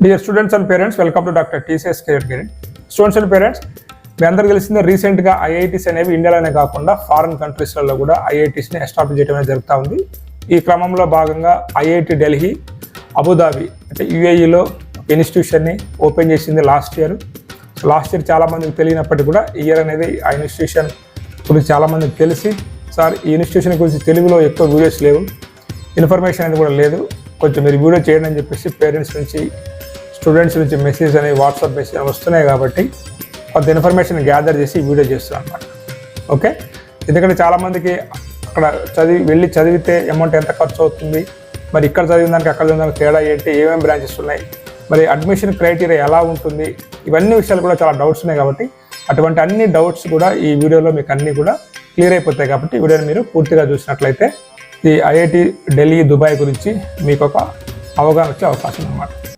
Dear students and parents, welcome to doctor TCS career guide. Students and parents, మీ అందరికీ తెలిసిందే రీసెంట్గా IITs అనేవి ఇండియాలోనే కాకుండా ఫారిన్ కంట్రీస్లలో కూడా ఐఐటీస్ని ఎస్టాబ్లిష్ చేయడం అనేది జరుగుతూ ఉంది. ఈ క్రమంలో భాగంగా ఐఐటి ఢిల్లీ అబుదాబి అంటే యుఏఈలో ఇన్స్టిట్యూషన్ని ఓపెన్ చేసింది లాస్ట్ ఇయర్. చాలామందికి తెలియనప్పటికీ కూడా ఈ ఇయర్ అనేది ఆ ఇన్స్టిట్యూషన్ గురించి చాలామందికి తెలిసి, సార్ ఈ ఇన్స్టిట్యూషన్ గురించి తెలుగులో ఎక్కువ వీడియోస్ లేవు, ఇన్ఫర్మేషన్ అనేది కూడా లేదు, కొంచెం మీరు వీడియో చేయండి అని చెప్పేసి పేరెంట్స్ నుంచి స్టూడెంట్స్ నుంచి మెసేజ్ అనేవి వాట్సాప్ మెసేజ్ వస్తున్నాయి. కాబట్టి కొంత ఇన్ఫర్మేషన్ గ్యాదర్ చేసి వీడియో చేస్తున్నాను అనమాట. ఓకే, ఎందుకంటే చాలామందికి అక్కడ వెళ్ళి చదివితే అమౌంట్ ఎంత ఖర్చు అవుతుంది, మరి ఇక్కడ చదివిన దానికి అక్కడ చదివిన దానికి తేడా ఏంటి, ఏమేమి బ్రాంచెస్ ఉన్నాయి, మరి అడ్మిషన్ క్రైటీరియా ఎలా ఉంటుంది, ఇవన్నీ విషయాలు కూడా చాలా డౌట్స్ ఉన్నాయి. కాబట్టి అటువంటి అన్ని డౌట్స్ కూడా ఈ వీడియోలో మీకు అన్నీ కూడా క్లియర్ అయిపోతాయి. కాబట్టి వీడియోని మీరు పూర్తిగా చూసినట్లయితే ఈ ఐఐటి ఢిల్లీ దుబాయ్ గురించి మీకు ఒక అవగాహన వచ్చే అవకాశం అన్నమాట.